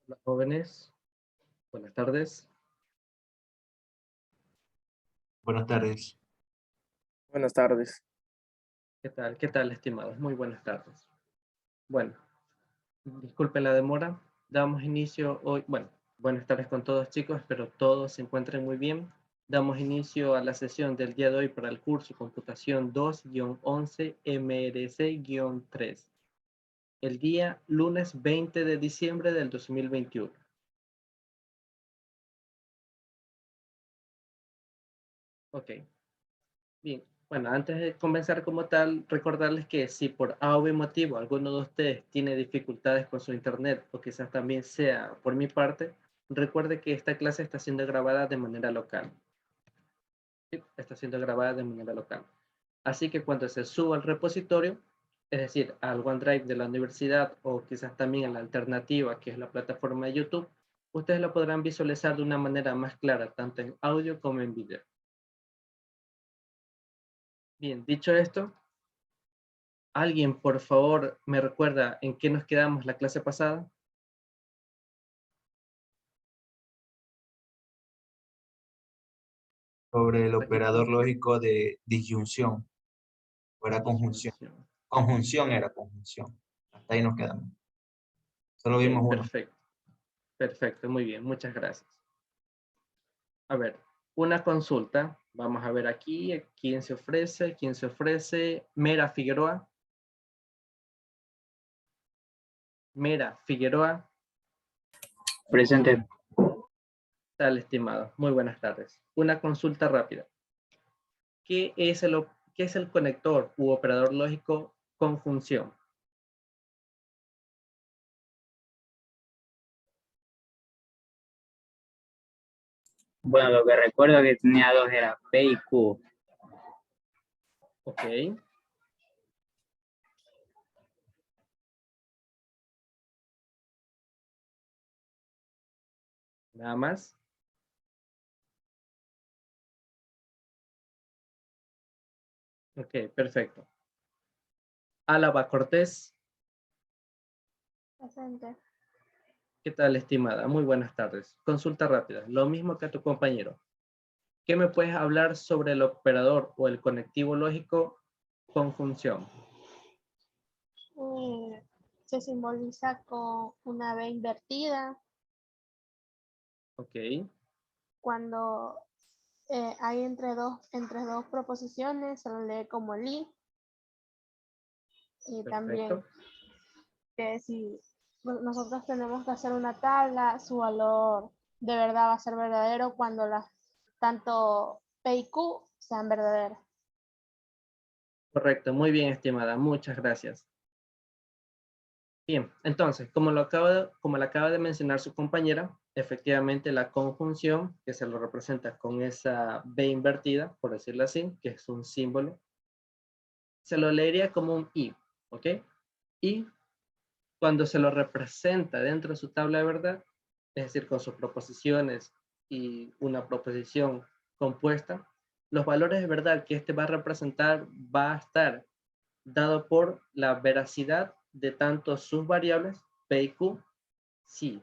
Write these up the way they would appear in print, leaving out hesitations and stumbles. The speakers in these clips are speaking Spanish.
Hola, jóvenes, buenas tardes. Buenas tardes. Buenas tardes. ¿Qué tal? ¿Qué tal, estimados? Muy buenas tardes. Bueno, disculpen la demora. Damos inicio hoy. Bueno, buenas tardes con todos, chicos. Espero todos se encuentren muy bien. Damos inicio a la sesión del día de hoy para el curso Computación 2-11 MRC-3. El día lunes 20 de diciembre del 2021. Ok. Bien, bueno, antes de comenzar como tal, recordarles que si por A o B motivo alguno de ustedes tiene dificultades con su internet o quizás también sea por mi parte, recuerde que esta clase está siendo grabada de manera local. Sí, está siendo grabada de manera local. Así que cuando se suba al repositorio, es decir, al OneDrive de la universidad o quizás también a la alternativa que es la plataforma de YouTube, ustedes lo podrán visualizar de una manera más clara, tanto en audio como en video. Bien, dicho esto, ¿alguien, por favor, me recuerda en qué nos quedamos la clase pasada? Sobre el Hasta aquí. operador lógico de disyunción. O era conjunción. Disyunción. Conjunción era conjunción. Hasta ahí nos quedamos. Solo vimos Ok, uno. perfecto. Perfecto, muy bien, muchas gracias. A ver, una consulta. Vamos a ver aquí, ¿quién se ofrece? ¿Quién se ofrece? Mera Figueroa. Mera Figueroa. Presente. Tal, estimado. Muy buenas tardes. Una consulta rápida. ¿Qué es el conector u operador lógico conjunción? Bueno, lo que recuerdo que tenía dos era P y Q. Ok. Nada más. Ok, perfecto. Álava Cortés. Presente. ¿Qué tal, estimada? Muy buenas tardes. Consulta rápida. Lo mismo que a tu compañero. ¿Qué me puedes hablar sobre el operador o el conectivo lógico conjunción? Se simboliza con una B invertida Ok, cuando hay entre dos proposiciones, se lo lee como li. Y también perfecto. que si nosotros tenemos que hacer una tabla, su valor de verdad va a ser verdadero cuando tanto P y Q sean verdaderas. Correcto, muy bien, estimada. Muchas gracias. Bien, entonces, como lo acaba de mencionar su compañera, efectivamente la conjunción, que se lo representa con esa B invertida, por decirlo así, que es un símbolo, se lo leería como un I, ¿ok? Y cuando se lo representa dentro de su tabla de verdad, es decir, con sus proposiciones y una proposición compuesta, los valores de verdad que este va a representar va a estar dado por la veracidad de tanto sus variables, P y Q, si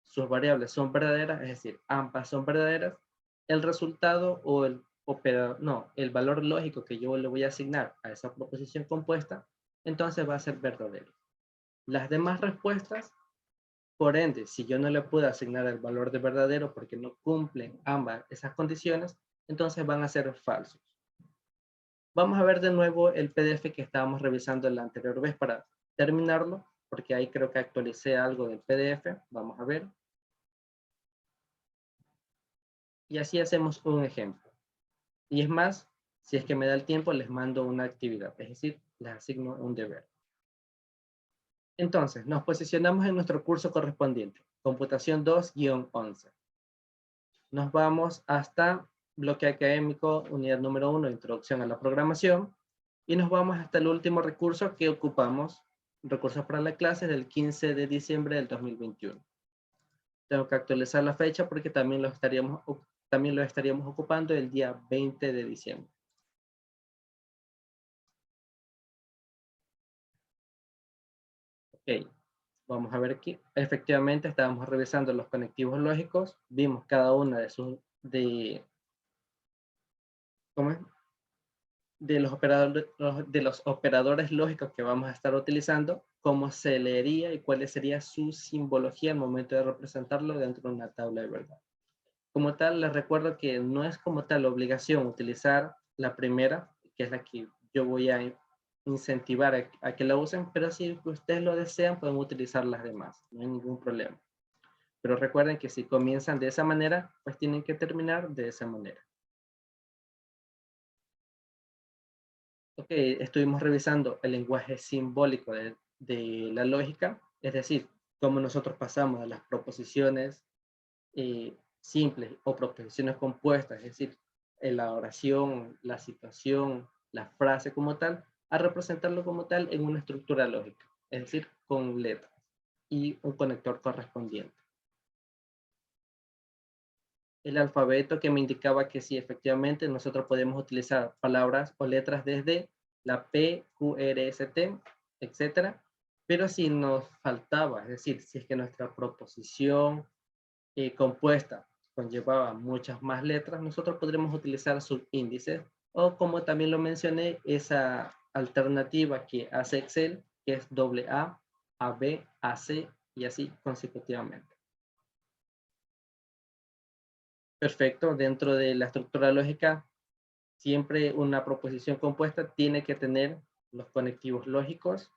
sus variables son verdaderas, es decir, ambas son verdaderas, el resultado o el operador, no, el valor lógico que yo le voy a asignar a esa proposición compuesta, entonces va a ser verdadero. Las demás respuestas, por ende, si yo no le puedo asignar el valor de verdadero porque no cumplen ambas esas condiciones, entonces van a ser falsos. Vamos a ver de nuevo el PDF que estábamos revisando la anterior vez para terminarlo, porque ahí creo que actualicé algo del PDF. Vamos a ver. Y así hacemos un ejemplo. Y es más, si es que me da el tiempo, les mando una actividad, es decir, les asigno un deber. Entonces, nos posicionamos en nuestro curso correspondiente, Computación 2-11. Nos vamos hasta bloque académico, unidad número 1, Introducción a la Programación, y nos vamos hasta el último recurso que ocupamos, recursos para la clase del 15 de diciembre del 2021. Tengo que actualizar la fecha porque también lo estaríamos ocupando el día 20 de diciembre. Ok. Vamos a ver aquí. Efectivamente, estábamos revisando los conectivos lógicos. Vimos cada una de sus, ¿cómo es? De los operadores lógicos que vamos a estar utilizando, cómo se leería y cuál sería su simbología al momento de representarlo dentro de una tabla de verdad. Como tal, les recuerdo que no es como tal obligación utilizar la primera, que es la que yo voy a incentivar a que la usen, pero si ustedes lo desean, pueden utilizar las demás, no hay ningún problema. Pero recuerden que si comienzan de esa manera, pues tienen que terminar de esa manera. Ok, estuvimos revisando el lenguaje simbólico de la lógica, es decir, cómo nosotros pasamos de las proposiciones simples o proposiciones compuestas, es decir, en la oración, la situación, la frase como tal, a representarlo como tal en una estructura lógica, es decir, con letras y un conector correspondiente. El alfabeto que me indicaba que sí, efectivamente, nosotros podemos utilizar palabras o letras desde la P, Q, R, S, T, etcétera, pero si nos faltaba, es decir, si es que nuestra proposición compuesta conllevaba muchas más letras, nosotros podremos utilizar subíndices o, como también lo mencioné, esa alternativa que hace Excel, que es AA, AB, AC y así consecutivamente. Perfecto, dentro de la estructura lógica, siempre una proposición compuesta tiene que tener los conectivos lógicos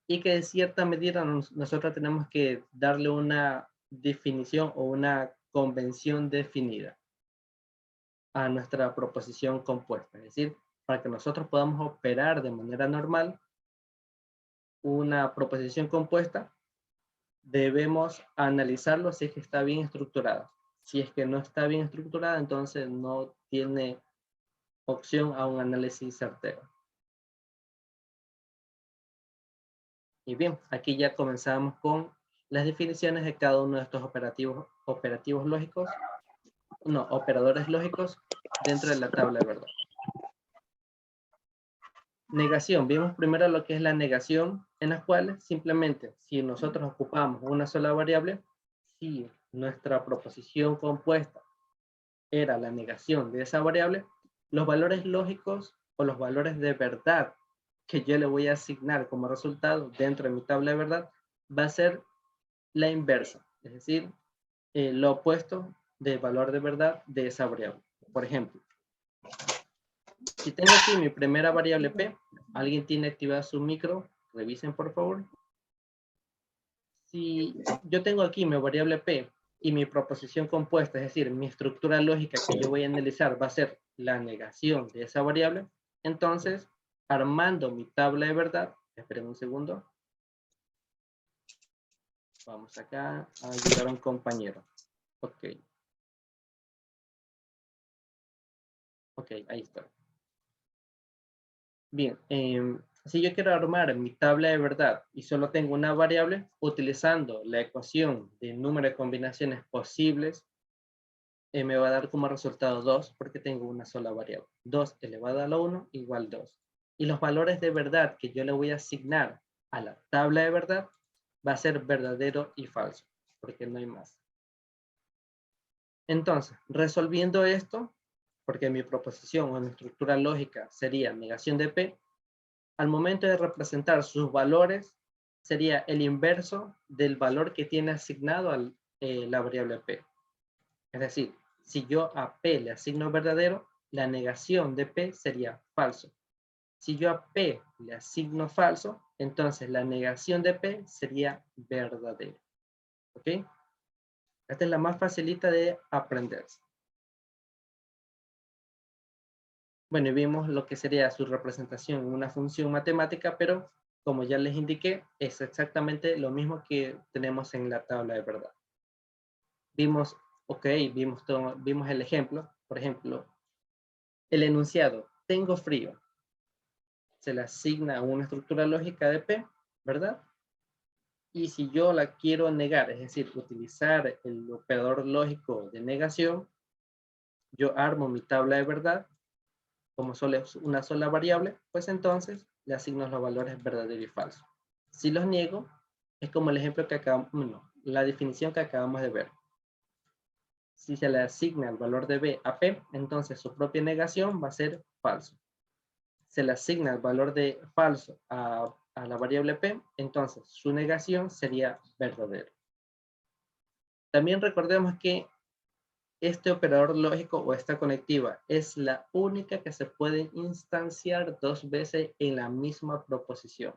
y que de cierta medida nosotros tenemos que darle una definición o una convención definida a nuestra proposición compuesta. Es decir, para que nosotros podamos operar de manera normal una proposición compuesta, debemos analizarlo si es que está bien estructurada. Si es que no está bien estructurada, entonces no tiene opción a un análisis certero. Y bien, aquí ya comenzamos con las definiciones de cada uno de estos operadores lógicos dentro de la tabla de verdad. Negación, vimos primero lo que es la negación, en la cual simplemente si nosotros ocupamos una sola variable, si nuestra proposición compuesta era la negación de esa variable, los valores lógicos o los valores de verdad que yo le voy a asignar como resultado dentro de mi tabla de verdad va a ser la inversa, es decir, lo opuesto del valor de verdad de esa variable. Por ejemplo, si tengo aquí mi primera variable P, ¿alguien tiene activado su micro? Revisen, por favor. Si yo tengo aquí mi variable P y mi proposición compuesta, es decir, mi estructura lógica que yo voy a analizar va a ser la negación de esa variable, entonces, armando mi tabla de verdad, esperen un segundo. Vamos acá a ayudar a un compañero. Ok. Ok, ahí está. Bien, si yo quiero armar mi tabla de verdad y solo tengo una variable, utilizando la ecuación de número de combinaciones posibles, me va a dar como resultado 2 porque tengo una sola variable. 2 elevado a la 1 igual 2. Y los valores de verdad que yo le voy a asignar a la tabla de verdad va a ser verdadero y falso, porque no hay más. Entonces, resolviendo esto, porque mi proposición o mi estructura lógica sería negación de P, al momento de representar sus valores, sería el inverso del valor que tiene asignado a la variable P. Es decir, si yo a P le asigno verdadero, la negación de P sería falso. Si yo a P le asigno falso, entonces la negación de P sería verdadero. ¿Ok? Esta es la más facilita de aprenderse. Bueno, y vimos lo que sería su representación en una función matemática, pero como ya les indiqué, es exactamente lo mismo que tenemos en la tabla de verdad. Vimos, ok, vimos el ejemplo, por ejemplo, el enunciado, tengo frío, se le asigna a una estructura lógica de P, ¿verdad? Y si yo la quiero negar, es decir, utilizar el operador lógico de negación, yo armo mi tabla de verdad, como solo es una sola variable, pues entonces le asigno los valores verdadero y falso. Si los niego, Es como el ejemplo que acabamos, bueno, la definición que acabamos de ver. Si se le asigna el valor de B a P, entonces su propia negación va a ser falso. Se le asigna el valor de falso a la variable P, entonces su negación sería verdadero. También recordemos que este operador lógico o esta conectiva es la única que se puede instanciar dos veces en la misma proposición.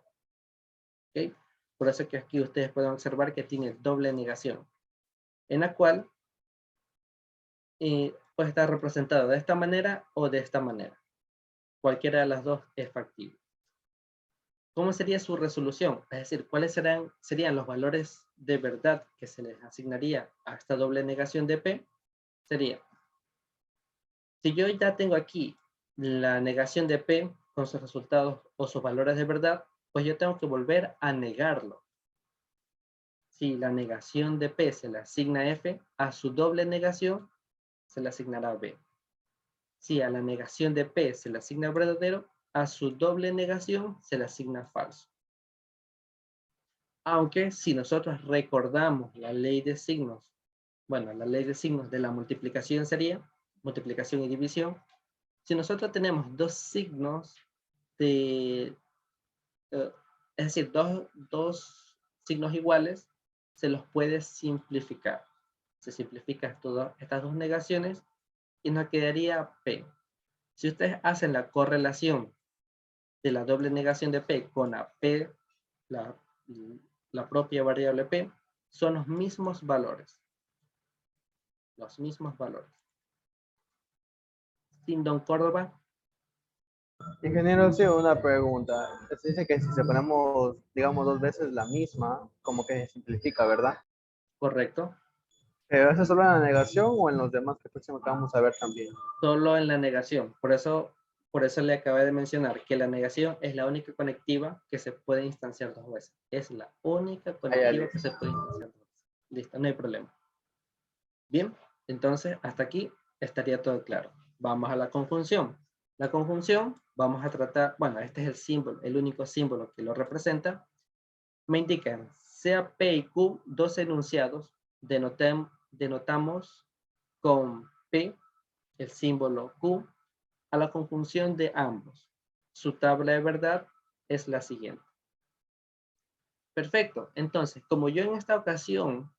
¿Okay? Por eso que aquí ustedes pueden observar que tiene doble negación, en la cual puede estar representado de esta manera o de esta manera. Cualquiera de las dos es factible. ¿Cómo sería su resolución? Es decir, ¿cuáles serían los valores de verdad que se les asignaría a esta doble negación de P? Sería, si yo ya tengo aquí la negación de P con sus resultados o sus valores de verdad, pues yo tengo que volver a negarlo. Si la negación de P se le asigna a F, a su doble negación se le asignará B. Si a la negación de P se le asigna verdadero, a su doble negación se le asigna falso. Aunque si nosotros recordamos la ley de signos, bueno, la ley de signos de la multiplicación sería multiplicación y división. Si nosotros tenemos dos signos es decir, dos signos iguales, se los puede simplificar. Se simplifican estas dos negaciones y nos quedaría P. Si ustedes hacen la correlación de la doble negación de P con la P, la propia variable P, son los mismos valores. Los mismos valores. Sin Don Córdoba. Ingeniero, sí, una pregunta. Se dice que si se ponemos, digamos, dos veces la misma, como que se simplifica, ¿verdad? Correcto. Pero ¿eso es solo en la negación o en los demás que próximo que vamos a ver también? Solo en la negación. Por eso le acabé de mencionar que la negación es la única conectiva que se puede instanciar dos veces. Es la única conectiva que se puede instanciar dos veces. Listo, no hay problema. Bien, entonces hasta aquí estaría todo claro. Vamos a la conjunción. La conjunción vamos a tratar, bueno, este es el símbolo, el único símbolo que lo representa. Me indican, sea P y Q dos enunciados, denotamos con P, el símbolo Q, a la conjunción de ambos. Su tabla de verdad es la siguiente. Perfecto. Entonces, como yo en esta ocasión,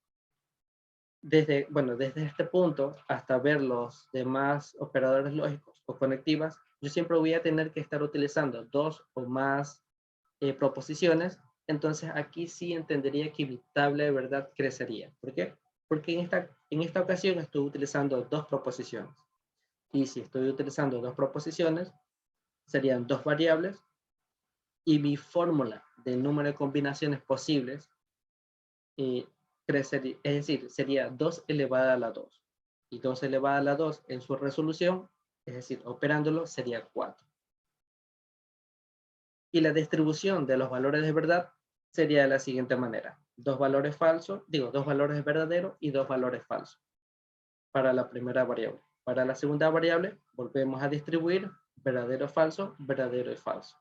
desde este punto hasta ver los demás operadores lógicos o conectivas, yo siempre voy a tener que estar utilizando dos o más proposiciones. Entonces, aquí sí entendería que mi tabla de verdad crecería. ¿Por qué? Porque en esta ocasión estoy utilizando dos proposiciones. Y si estoy utilizando dos proposiciones, serían dos variables y mi fórmula del número de combinaciones posibles crecería, es decir, sería 2 elevada a la 2. Y 2 elevada a la 2 en su resolución, es decir, operándolo, sería 4. Y la distribución de los valores de verdad sería de la siguiente manera. Dos valores falsos, dos valores verdaderos y dos valores falsos para la primera variable. Para la segunda variable, volvemos a distribuir verdadero, falso, verdadero y falso.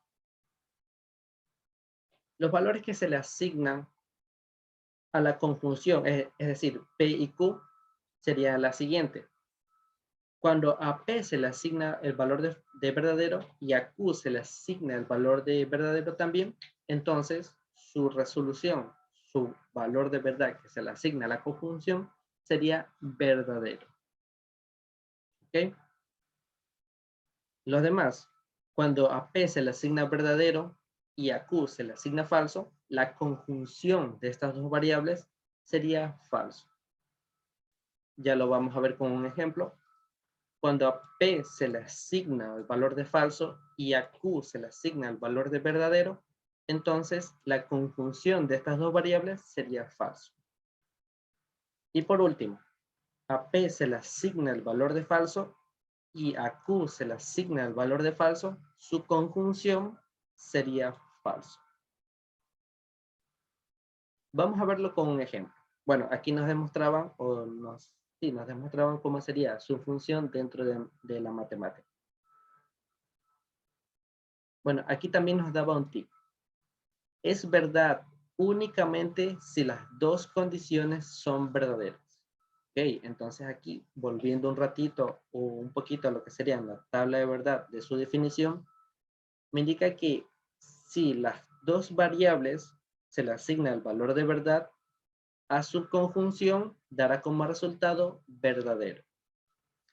Los valores que se le asignan a la conjunción, es decir, P y Q, sería la siguiente. Cuando a P se le asigna el valor de verdadero y a Q se le asigna el valor de verdadero también, entonces su resolución, su valor de verdad que se le asigna a la conjunción, sería verdadero. ¿Ok? Los demás, cuando a P se le asigna verdadero y a Q se le asigna falso, la conjunción de estas dos variables sería falso. Ya lo vamos a ver con un ejemplo. Cuando a P se le asigna el valor de falso y a Q se le asigna el valor de verdadero, entonces la conjunción de estas dos variables sería falso. Y por último, a P se le asigna el valor de falso y a Q se le asigna el valor de falso, su conjunción sería falso. Vamos a verlo con un ejemplo. Bueno, aquí nos demostraban, nos demostraban cómo sería su función dentro de la matemática. Bueno, aquí también nos daba un tip. Es verdad únicamente si las dos condiciones son verdaderas. Ok, entonces aquí, volviendo un ratito o un poquito a lo que sería la tabla de verdad de su definición, me indica que si las dos variables se le asigna el valor de verdad, a su conjunción dará como resultado verdadero.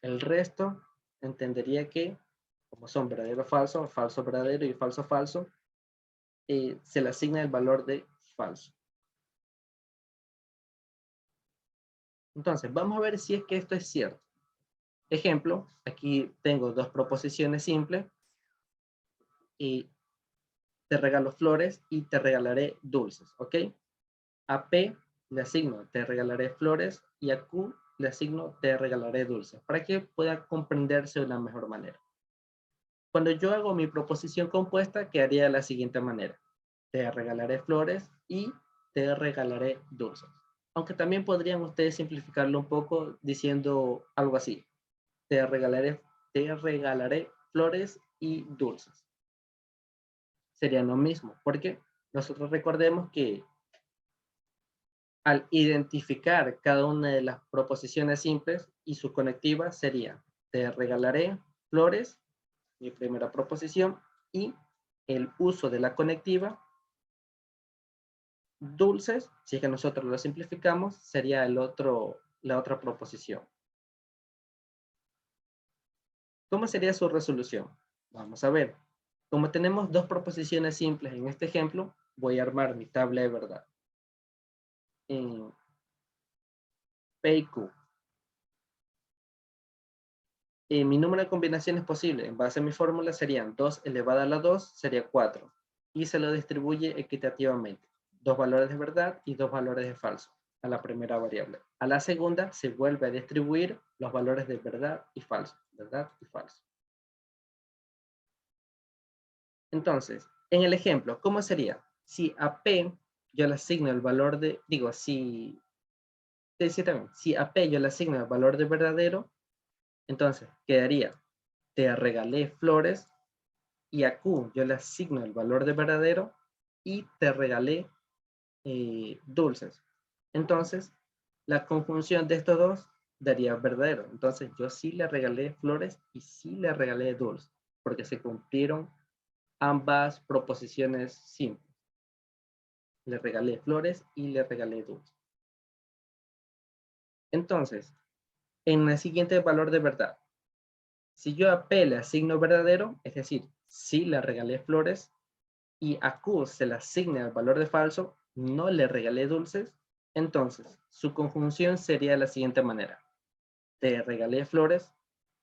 El resto entendería que, como son verdadero falso, falso verdadero y falso falso, se le asigna el valor de falso. Entonces, vamos a ver si es que esto es cierto. Ejemplo, aquí tengo dos proposiciones simples y te regalo flores y te regalaré dulces, ¿ok? A P le asigno te regalaré flores y a Q le asigno te regalaré dulces para que pueda comprenderse de una mejor manera. Cuando yo hago mi proposición compuesta, quedaría de la siguiente manera. Te regalaré flores y te regalaré dulces. Aunque también podrían ustedes simplificarlo un poco diciendo algo así. Te regalaré flores y dulces. Sería lo mismo, porque nosotros recordemos que al identificar cada una de las proposiciones simples y su conectiva sería te regalaré flores, mi primera proposición, y el uso de la conectiva dulces, si es que nosotros lo simplificamos, sería la otra proposición. ¿Cómo sería su resolución? Vamos a ver. Como tenemos dos proposiciones simples en este ejemplo, voy a armar mi tabla de verdad. En P y Q. Mi número de combinaciones posibles en base a mi fórmula serían 2 elevado a la 2, sería 4. Y se lo distribuye equitativamente. 2 valores de verdad y 2 valores de falso a la primera variable. A la segunda se vuelve a distribuir los valores de verdad y falso. Verdad y falso. Entonces, en el ejemplo, ¿cómo sería? Si a P yo le asigno el valor de, si a P yo le asigno el valor de verdadero, entonces quedaría, te regalé flores, y a Q yo le asigno el valor de verdadero, y te regalé dulces. Entonces, la conjunción de estos dos daría verdadero. Entonces, yo sí le regalé flores y sí le regalé dulces, porque se cumplieron ambas proposiciones simples. Le regalé flores y le regalé dulces. Entonces, en el siguiente valor de verdad, si yo a P le asigno verdadero, es decir, sí le regalé flores, y a Q se le asigna el valor de falso, no le regalé dulces, entonces su conjunción sería de la siguiente manera. Te regalé flores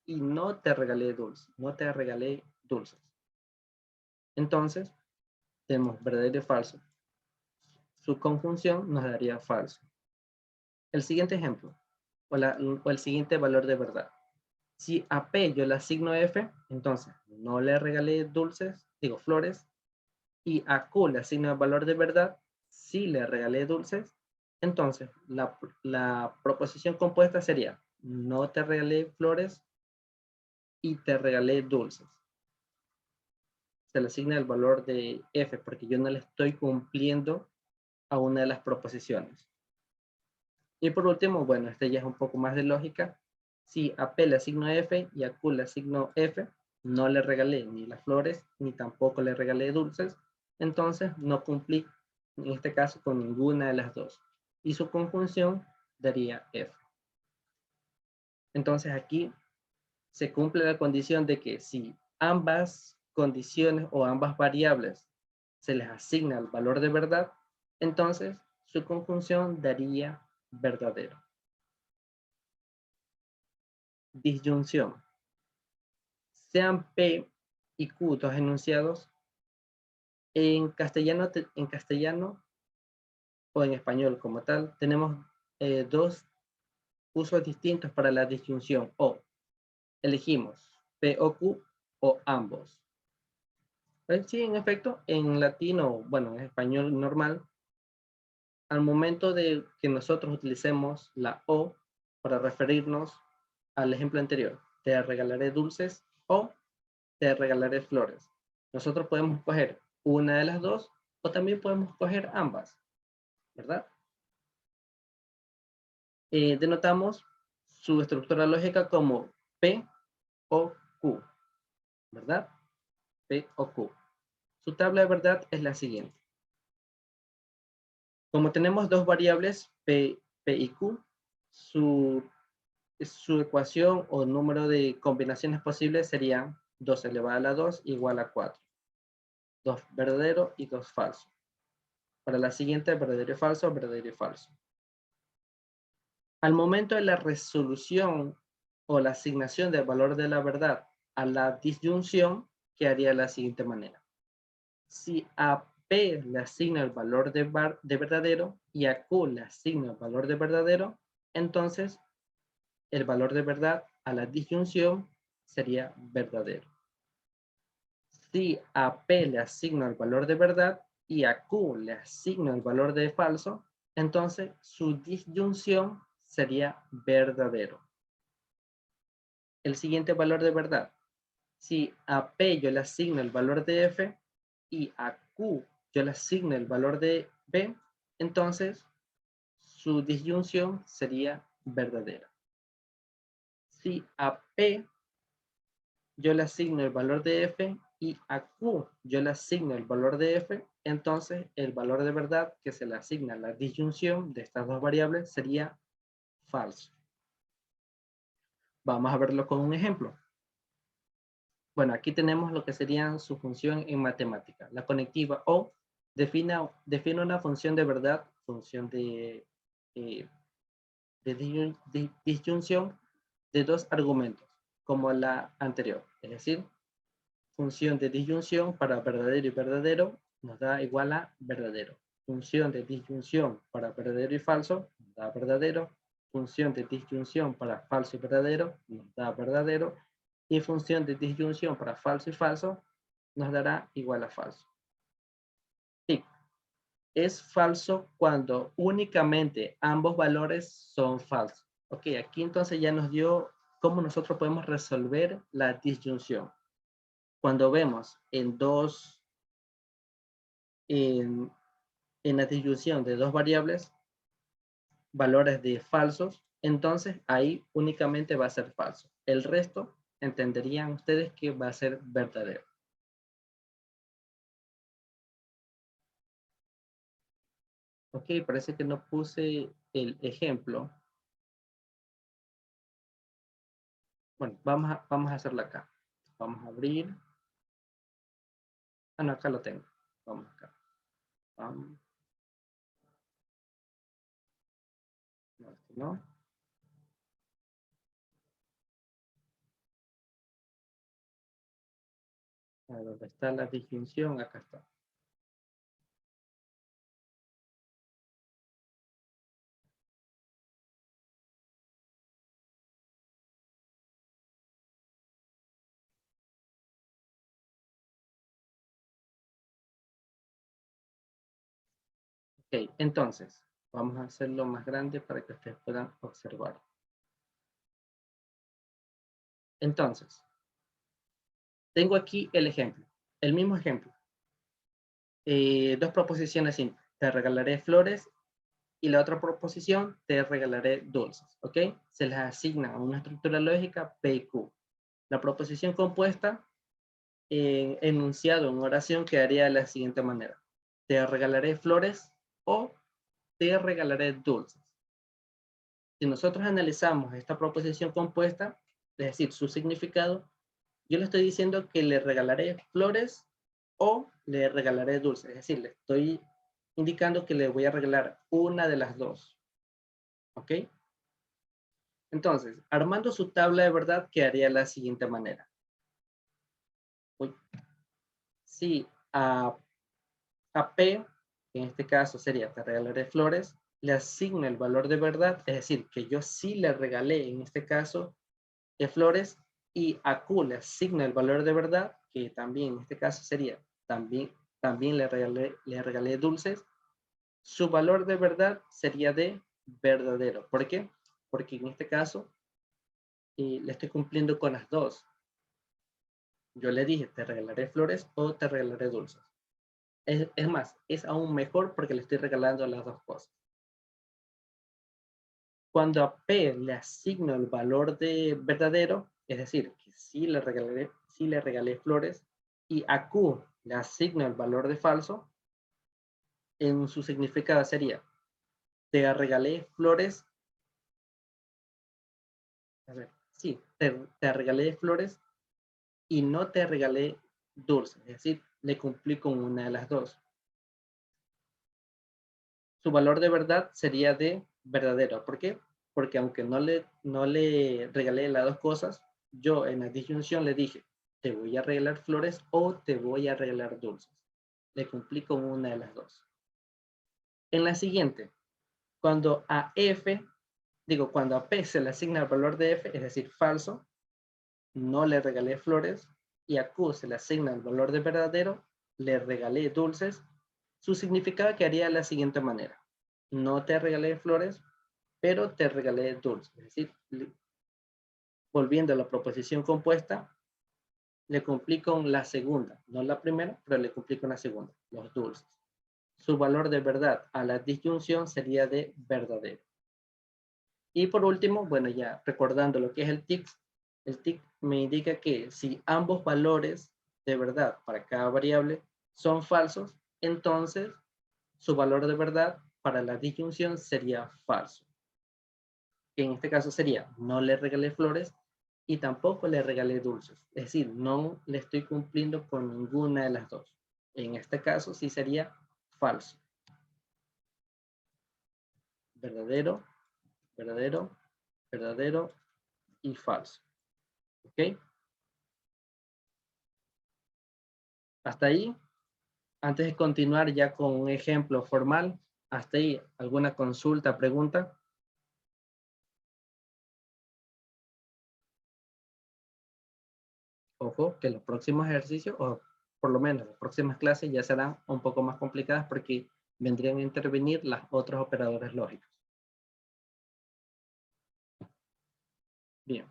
y no te regalé dulces, no te regalé dulces. Entonces, tenemos verdadero y falso. Su conjunción nos daría falso. El siguiente ejemplo, o el siguiente valor de verdad. Si a P yo le asigno F, entonces no le regalé dulces, flores, y a Q le asigno el valor de verdad, sí le regalé dulces, entonces la proposición compuesta sería, no te regalé flores y te regalé dulces. Se le asigna el valor de F porque yo no le estoy cumpliendo a una de las proposiciones. Y por último, bueno, este ya es un poco más de lógica. Si a P le asigno F y a Q le asigno F, no le regalé ni las flores, ni tampoco le regalé dulces, entonces no cumplí, en este caso, con ninguna de las dos. Y su conjunción daría F. Entonces aquí se cumple la condición de que si ambas condiciones o ambas variables se les asigna el valor de verdad, entonces su conjunción daría verdadero. Disyunción. Sean P y Q dos enunciados, en castellano o en español como tal, tenemos dos usos distintos para la disyunción. O elegimos P o Q o ambos. Sí, en efecto, en latino, bueno, en español normal, al momento de que nosotros utilicemos la O para referirnos al ejemplo anterior, te regalaré dulces o te regalaré flores. Nosotros podemos escoger una de las dos o también podemos escoger ambas. ¿verdad? Denotamos su estructura lógica como P o Q, ¿verdad? P o Q. Su tabla de verdad es la siguiente. Como tenemos dos variables, P y Q, su ecuación o número de combinaciones posibles serían 2 elevado a la 2 igual a 4. 2 verdadero y 2 falso. Para la siguiente, verdadero y falso, verdadero y falso. Al momento de la resolución o la asignación del valor de la verdad a la disyunción, quedaría de la siguiente manera. Si a P le asigna el valor de verdadero y a Q le asigna el valor de verdadero, entonces el valor de verdad a la disyunción sería verdadero. Si a P le asigna el valor de verdad y a Q le asigna el valor de falso, entonces su disyunción sería verdadero. El siguiente valor de verdad. Si a P yo le asigno el valor de F y a Q yo le asigno el valor de B, entonces su disyunción sería verdadera. Si a P yo le asigno el valor de F y a Q yo le asigno el valor de F, entonces el valor de verdad que se le asigna a la disyunción de estas dos variables sería falso. Vamos a verlo con un ejemplo. Bueno, aquí tenemos lo que sería su función en matemática. La conectiva O define una función de verdad, función de disyunción de dos argumentos, como la anterior. Es decir, función de disyunción para verdadero y verdadero nos da igual a verdadero. Función de disyunción para verdadero y falso nos da verdadero. Función de disyunción para falso y verdadero nos da verdadero. Y función de disyunción para falso y falso nos dará igual a falso. Sí, es falso cuando únicamente ambos valores son falsos. Ok, aquí entonces ya nos dio cómo nosotros podemos resolver la disyunción. Cuando vemos en la disyunción de dos variables, valores de falsos, entonces ahí únicamente va a ser falso. El resto entenderían ustedes que va a ser verdadero. Ok, parece que no puse el ejemplo. Bueno, vamos a hacerlo acá. Vamos a abrir. Ah, no, acá lo tengo. Vamos acá. No, no. A ver, ¿dónde está la disyunción? Acá está. Ok, entonces, vamos a hacerlo más grande para que ustedes puedan observar. Entonces, tengo aquí el ejemplo, el mismo ejemplo. Dos proposiciones simples. Te regalaré flores y la otra proposición, te regalaré dulces, ¿ok? Se les asigna una estructura lógica P y Q. La proposición compuesta, enunciado en oración, quedaría de la siguiente manera. Te regalaré flores o te regalaré dulces. Si nosotros analizamos esta proposición compuesta, es decir, su significado, yo le estoy diciendo que le regalaré flores o le regalaré dulces. Es decir, le estoy indicando que le voy a regalar una de las dos. ¿Ok? Entonces, armando su tabla de verdad, quedaría de la siguiente manera. Si a P, en este caso sería te regalaré flores, le asigno el valor de verdad, es decir, que yo sí le regalé, en este caso, flores, y a Q le asigno el valor de verdad, que también en este caso sería, también le regalé dulces, su valor de verdad sería de verdadero. ¿Por qué? Porque en este caso le estoy cumpliendo con las dos. Yo le dije, te regalaré flores o te regalaré dulces. Es más, es aún mejor porque le estoy regalando las dos cosas. Cuando a P le asigno el valor de verdadero, es decir, que sí le regalé flores, y a Q le asigno el valor de falso, en su significado sería, te regalé flores, a ver, sí, te regalé flores y no te regalé dulces, es decir, le cumplí con una de las dos. Su valor de verdad sería de verdadero. ¿Por qué? Porque aunque no le regalé las dos cosas, yo en la disyunción le dije, te voy a regalar flores o te voy a regalar dulces. Le cumplí con una de las dos. En la siguiente, cuando a P se le asigna el valor de F, es decir, falso, no le regalé flores, y a Q se le asigna el valor de verdadero, le regalé dulces, su significado quedaría de la siguiente manera. No te regalé flores, pero te regalé dulces. Es decir, volviendo a la proposición compuesta, le cumplí con la segunda, no la primera, pero le cumplí con la segunda, los dulces. Su valor de verdad a la disyunción sería de verdadero. Y por último, bueno, ya recordando lo que es el TIC me indica que si ambos valores de verdad para cada variable son falsos, entonces su valor de verdad para la disyunción sería falso. Que en este caso sería, no le regalé flores y tampoco le regalé dulces. Es decir, no le estoy cumpliendo con ninguna de las dos. En este caso sí sería falso. Verdadero, verdadero, verdadero y falso. ¿Ok? Hasta ahí. Antes de continuar ya con un ejemplo formal, hasta ahí, ¿alguna consulta, pregunta? Ojo, que los próximos ejercicios, o por lo menos las próximas clases, ya serán un poco más complicadas porque vendrían a intervenir las otros operadores lógicos. Bien,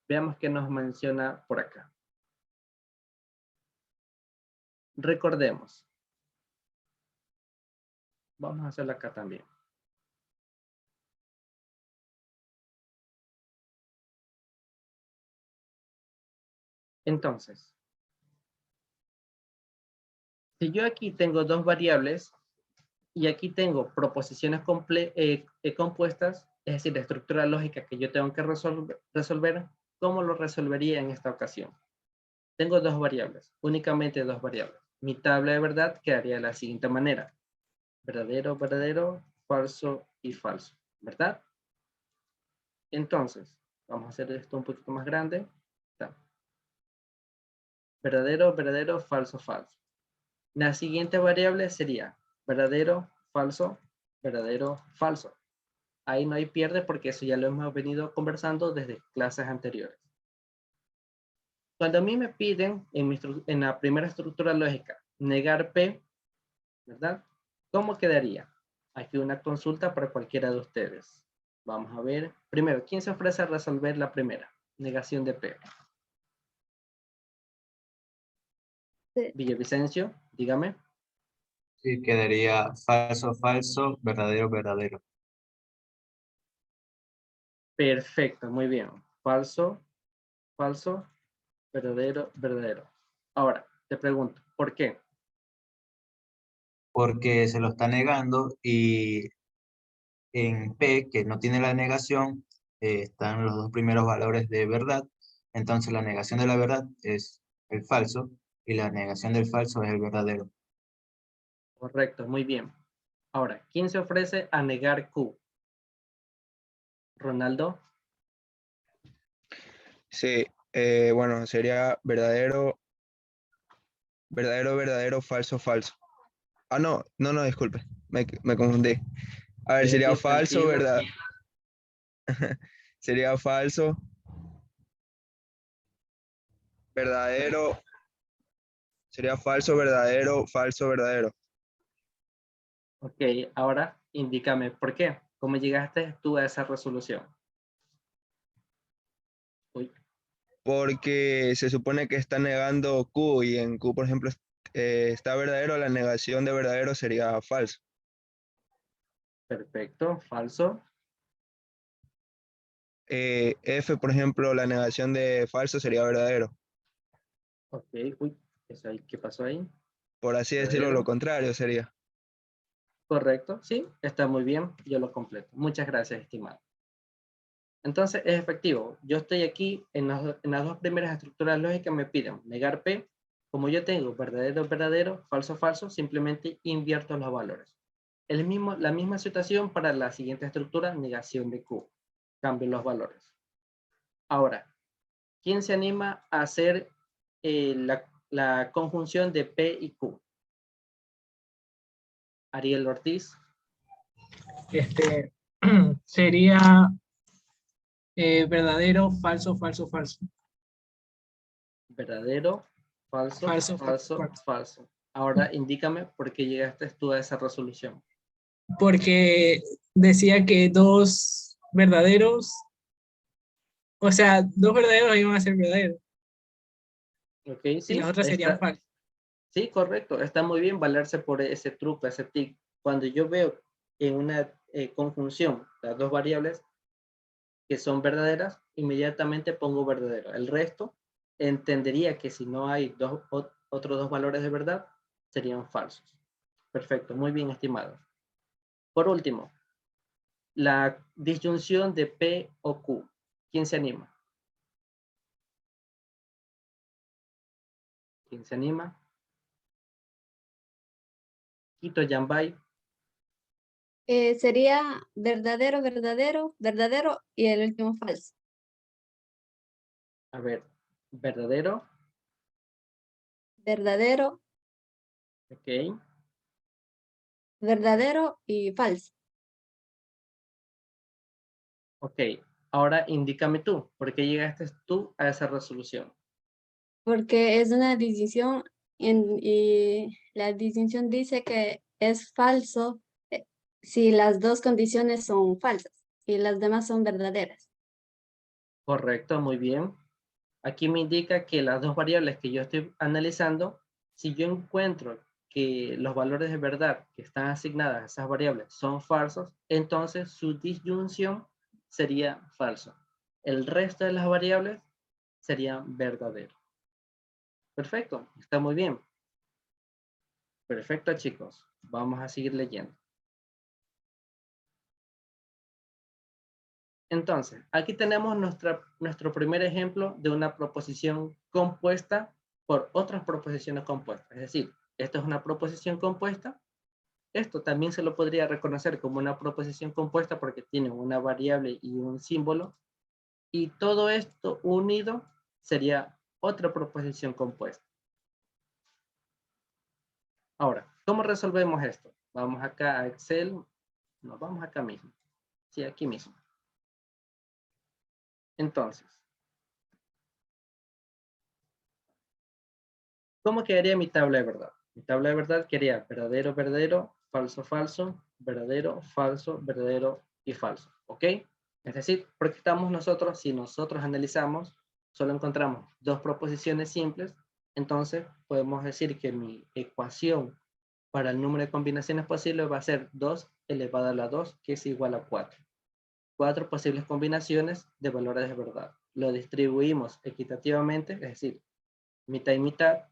veamos qué nos menciona por acá. Recordemos. Vamos a hacerlo acá también. Entonces, si yo aquí tengo dos variables y aquí tengo proposiciones compuestas, es decir, la estructura lógica que yo tengo que resolver, ¿cómo lo resolvería en esta ocasión? Tengo dos variables, únicamente dos variables. Mi tabla de verdad quedaría de la siguiente manera. Verdadero, verdadero, falso y falso, ¿verdad? Entonces, vamos a hacer esto un poquito más grande. Verdadero, verdadero, falso, falso. La siguiente variable sería verdadero, falso, verdadero, falso. Ahí no hay pierde porque eso ya lo hemos venido conversando desde clases anteriores. Cuando a mí me piden en la primera estructura lógica negar P, ¿verdad? ¿Cómo quedaría? Aquí una consulta para cualquiera de ustedes. Vamos a ver. Primero, ¿quién se ofrece a resolver la primera? Negación de P. Sí. Villavicencio, dígame. Sí, quedaría falso, falso, verdadero, verdadero. Perfecto, muy bien. Falso, falso, verdadero, verdadero. Ahora, te pregunto, ¿por qué? Porque se lo está negando y en P, que no tiene la negación, están los dos primeros valores de verdad. Entonces la negación de la verdad es el falso y la negación del falso es el verdadero. Correcto, muy bien. Ahora, ¿quién se ofrece a negar Q? Ronaldo. Sí, bueno, sería verdadero, verdadero, verdadero, falso, falso. Ah, no, disculpe, me confundí. A ver, sería Ok, falso, tranquilo. verdad. Sería falso, verdadero, sería falso, verdadero, falso, verdadero. Ok, ahora indícame por qué. ¿Cómo llegaste tú a esa resolución? Uy, Porque se supone que está negando Q y en Q, por ejemplo, está verdadero, la negación de verdadero sería falso. Perfecto, falso. F, por ejemplo, la negación de falso sería verdadero. Ok, uy, eso ahí, ¿qué pasó ahí? Por así decirlo, Verdadero. lo contrario sería. Correcto, sí, está muy bien, yo lo completo. Muchas gracias, estimado. Entonces, es efectivo. Yo estoy aquí, en las dos primeras estructuras lógicas me piden negar P. Como yo tengo verdadero, verdadero, falso, falso, simplemente invierto los valores. La misma situación para la siguiente estructura, negación de Q. Cambio los valores. Ahora, ¿quién se anima a hacer la conjunción de P y Q? Ariel Ortiz. Sería verdadero, falso, falso, falso. Verdadero, falso, Falso, falso, falso, falso. falso. Ahora indícame por qué llegaste tú a esa resolución. Porque decía que dos verdaderos, o sea, dos verdaderos iban a ser verdaderos Ok, y sí, la otra serían falsos. sí, correcto. Está muy bien valerse por ese truco, ese tic. Cuando yo veo en una conjunción las dos variables que son verdaderas, inmediatamente pongo verdadero. El resto entendería que si no hay otros dos valores de verdad, serían falsos. Perfecto, muy bien, estimado. Por último, la disyunción de P o Q. ¿Quién se anima? ¿Quién se anima? Quito Yambay. Sería verdadero, verdadero, verdadero y el último falso. A ver, verdadero. Verdadero, Ok. verdadero y falso. Ok. Ahora indícame tú, ¿por qué llegaste tú a esa resolución? Porque es una distinción y la distinción dice que es falso si las dos condiciones son falsas y las demás son verdaderas. Correcto, muy bien. Aquí me indica que las dos variables que yo estoy analizando, si yo encuentro que los valores de verdad que están asignadas a esas variables son falsos, entonces su disyunción sería falso. El resto de las variables serían verdaderos. Perfecto, está muy bien. Perfecto, chicos. Vamos a seguir leyendo. Entonces, aquí tenemos nuestro primer ejemplo de una proposición compuesta por otras proposiciones compuestas. Es decir, esto es una proposición compuesta. Esto también se lo podría reconocer como una proposición compuesta porque tiene una variable y un símbolo. Y todo esto unido sería otra proposición compuesta. Ahora, ¿cómo resolvemos esto? Vamos acá a Excel. Nos vamos acá mismo. Sí, aquí mismo. Entonces, ¿cómo quedaría mi tabla de verdad? Mi tabla de verdad quedaría verdadero, verdadero, falso, falso, verdadero, falso, verdadero y falso. ¿Ok? Es decir, porque estamos nosotros, si nosotros analizamos, solo encontramos dos proposiciones simples, entonces podemos decir que mi ecuación para el número de combinaciones posibles va a ser 2 elevado a la 2, que es igual a 4. 4 posibles combinaciones de valores de verdad. Lo distribuimos equitativamente, es decir, mitad y mitad,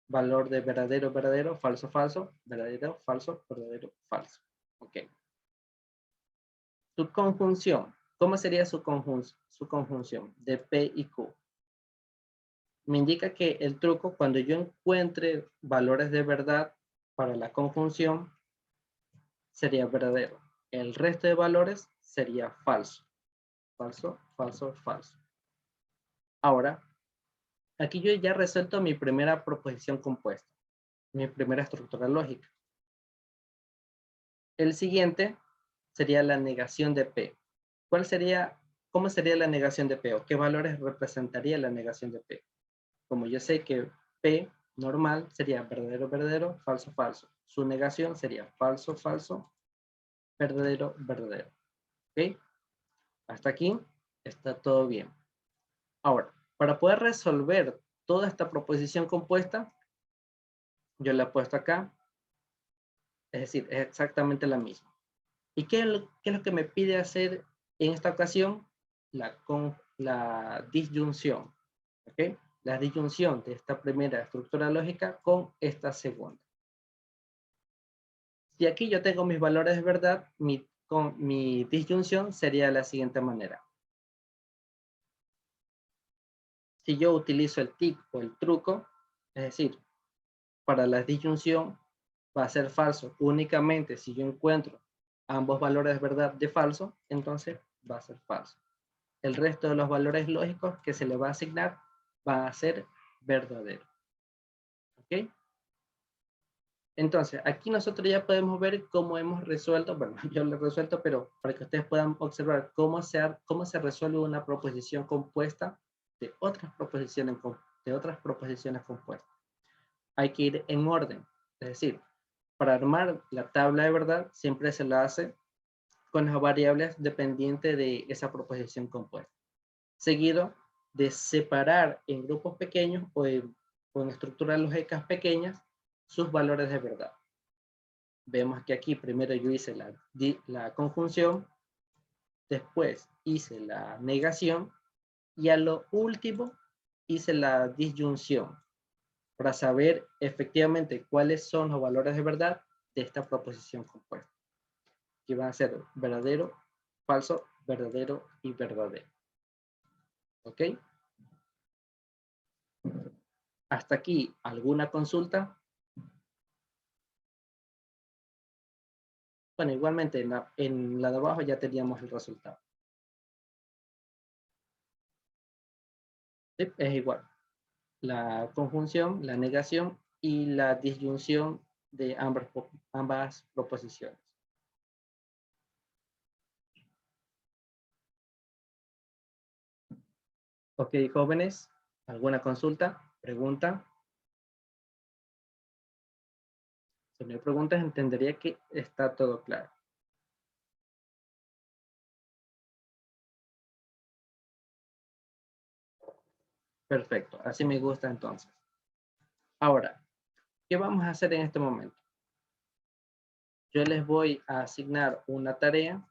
valor de verdadero, verdadero, falso, falso, verdadero, falso, verdadero, falso. Ok. Su conjunción. ¿Cómo sería su conjunción de P y Q? Me indica que el truco, cuando yo encuentre valores de verdad para la conjunción, sería verdadero. El resto de valores sería falso. Falso, falso, falso. Ahora, aquí yo ya resuelto mi primera proposición compuesta, mi primera estructura lógica. El siguiente sería la negación de P. ¿Cómo sería la negación de P? ¿O qué valores representaría la negación de P? Como yo sé que P normal sería verdadero, verdadero, falso, falso. Su negación sería falso, falso, verdadero, verdadero. ¿Ok? Hasta aquí está todo bien. Ahora, para poder resolver toda esta proposición compuesta, yo la he puesto acá. Es decir, es exactamente la misma. ¿Y qué es lo que me pide hacer en esta ocasión? La disyunción. ¿Ok? La disyunción de esta primera estructura lógica con esta segunda. Si aquí yo tengo mis valores de verdad, con mi disyunción sería de la siguiente manera. Si yo utilizo el tic o el truco, es decir, para la disyunción va a ser falso únicamente si yo encuentro ambos valores de verdad de falso, entonces va a ser falso. El resto de los valores lógicos que se le va a asignar van a ser verdaderos. ¿Ok? Entonces, aquí nosotros ya podemos ver cómo hemos resuelto, bueno, yo lo he resuelto, pero para que ustedes puedan observar cómo se resuelve una proposición compuesta de otras proposiciones compuestas. Hay que ir en orden, es decir, para armar la tabla de verdad siempre se la hace con las variables dependientes de esa proposición compuesta. Seguido de separar en grupos pequeños o en estructuras lógicas pequeñas sus valores de verdad. Vemos que aquí primero yo hice la conjunción, después hice la negación y a lo último hice la disyunción para saber efectivamente cuáles son los valores de verdad de esta proposición compuesta. Que van a ser verdadero, falso, verdadero y verdadero. ¿Ok? Hasta aquí, ¿alguna consulta? Bueno, igualmente en la de abajo ya teníamos el resultado. ¿Sí? Es igual. La conjunción, la negación y la disyunción de ambas proposiciones. Ok, jóvenes, ¿alguna consulta? ¿Pregunta? Si no hay preguntas, entendería que está todo claro. Perfecto, así me gusta entonces. Ahora, ¿qué vamos a hacer en este momento? Yo les voy a asignar una tarea.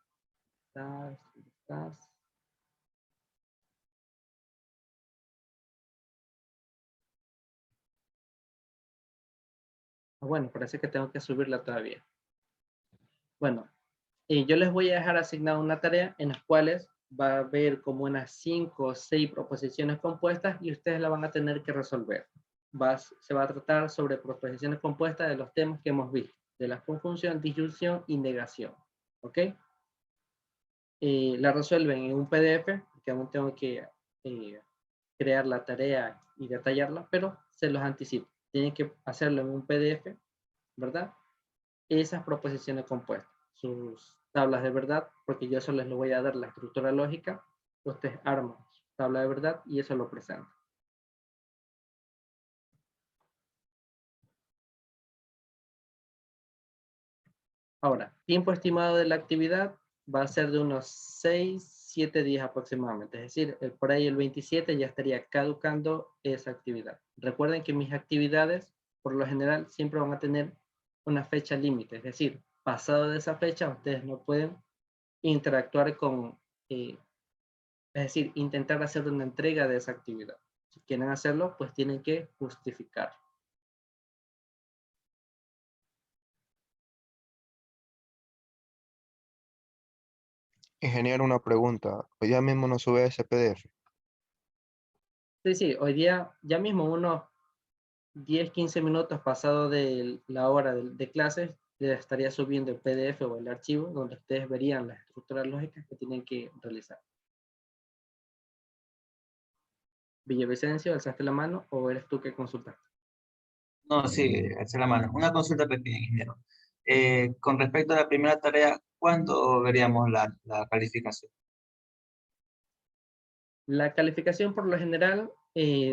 Bueno, parece que tengo que subirla todavía. Bueno, yo les voy a dejar asignada una tarea en las cuales va a haber como unas 5 o 6 proposiciones compuestas y ustedes la van a tener que resolver. Se va a tratar sobre proposiciones compuestas de los temas que hemos visto, de la conjunción, disyunción y negación. ¿Ok? La resuelven en un PDF, porque aún tengo que crear la tarea y detallarla, pero se los anticipo. Tienen que hacerlo en un PDF, ¿verdad? Esas proposiciones compuestas, sus tablas de verdad, porque yo solo les voy a dar la estructura lógica, ustedes arman su tabla de verdad y eso lo presentan. Ahora, tiempo estimado de la actividad va a ser de unos 6-7 días aproximadamente, es decir, por ahí el 27 ya estaría caducando esa actividad. Recuerden que mis actividades, por lo general, siempre van a tener una fecha límite, es decir, pasado de esa fecha, ustedes no pueden interactuar con, es decir, intentar hacer una entrega de esa actividad. Si quieren hacerlo, pues tienen que justificar. Ingeniero, una pregunta. Hoy ya mismo no sube ese PDF. Sí, hoy día, ya mismo unos 10-15 minutos pasado de la hora de clases, les estaría subiendo el PDF o el archivo donde ustedes verían las estructuras lógicas que tienen que realizar. Villavicencio, ¿alzaste la mano o eres tú que consultaste? No, sí, alzé la mano. Una consulta pequeña, ingeniero. Con respecto a la primera tarea, ¿cuándo veríamos la calificación? La calificación por lo general,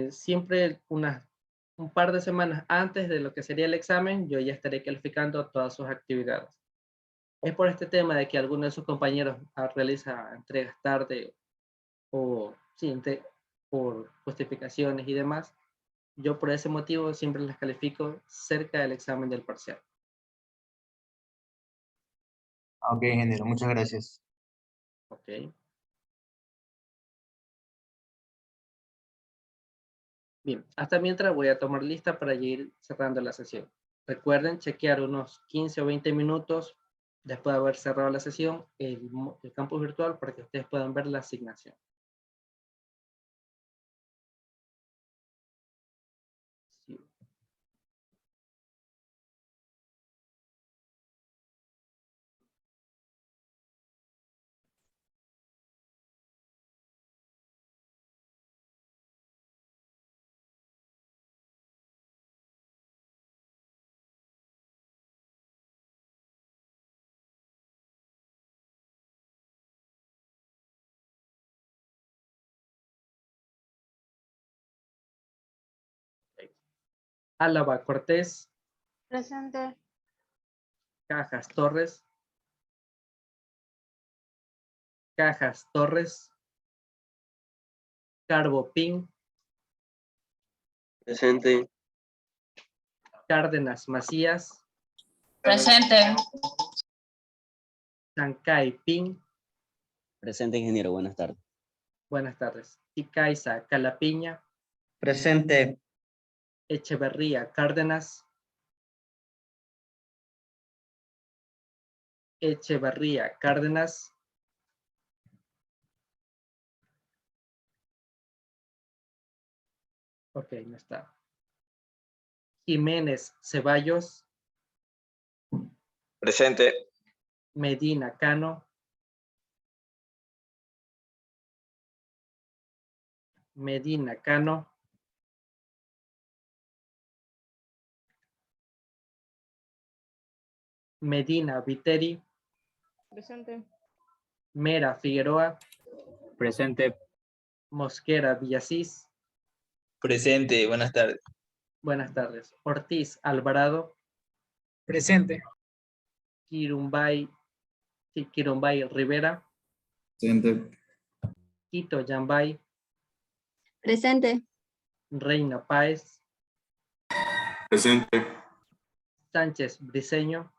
siempre un par de semanas antes de lo que sería el examen, yo ya estaré calificando todas sus actividades. Es por este tema de que algunos de sus compañeros realiza entregas tarde o sí, por justificaciones y demás, Yo por ese motivo siempre las califico cerca del examen del parcial. Ok, ingeniero, muchas gracias. Ok. Bien, hasta mientras voy a tomar lista para ir cerrando la sesión. Recuerden chequear unos 15 o 20 minutos después de haber cerrado la sesión el campus virtual para que ustedes puedan ver la asignación. Sí. Álava Cortés, Presente. Cajas Torres, Cajas Torres, Carbo Pin, Presente. Cárdenas Macías, Presente. Sancay Pin, Presente, ingeniero. Buenas tardes. buenas tardes, Ticaiza Calapiña, Presente. Echeverría Cárdenas, Echeverría Cárdenas, ok, no está. Jiménez Ceballos, Presente. Medina Cano, Medina Cano, Medina Viteri, Presente. Mera Figueroa, Presente. Mosquera Villasís, Presente, buenas tardes. buenas tardes. Ortiz Alvarado, Presente. Quirumbay Rivera, Presente. Quito Yambay, Presente. Reina Páez, Presente. Sánchez Briceño,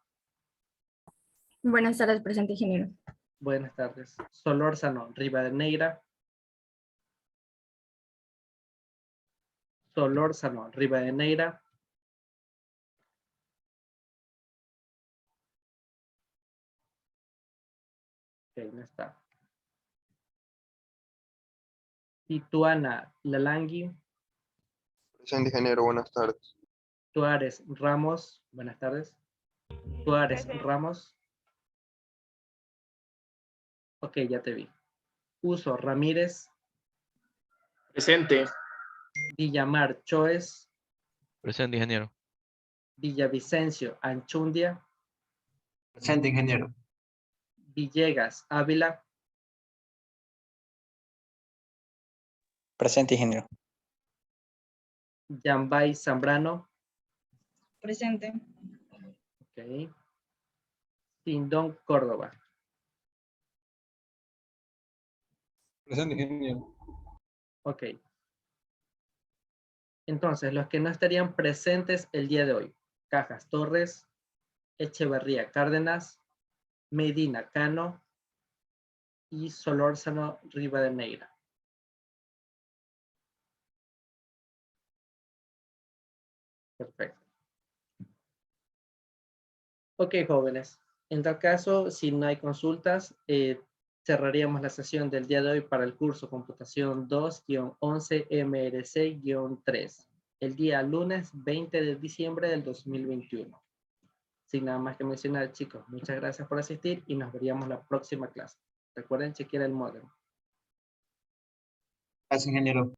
Buenas tardes, presente, ingeniero. buenas tardes. Solórzano Rivadeneira, Solórzano Rivadeneira, ok, no está. Tituana Lalangui, Presente, ingeniero, buenas tardes. Tuárez Ramos, buenas tardes. Tuárez Ramos. Ok, ya te vi. Uso Ramírez, Presente. Villamar Choes, Presente, ingeniero. Villavicencio Anchundia, Presente, ingeniero. Villegas Ávila, Presente, ingeniero. Yambay Zambrano, Presente. ok. Tindón Córdoba. Presente, ingeniero. Ok. Entonces, los que no estarían presentes el día de hoy. Cajas Torres, Echeverría Cárdenas, Medina Cano y Solórzano Rivadeneira. Perfecto. Ok, jóvenes. En tal caso, si no hay consultas, cerraríamos la sesión del día de hoy para el curso Computación 2-11 MRC-3, el día lunes 20 de diciembre del 2021. Sin nada más que mencionar, chicos, muchas gracias por asistir y nos veríamos la próxima clase. Recuerden chequear el módulo. Gracias, ingeniero.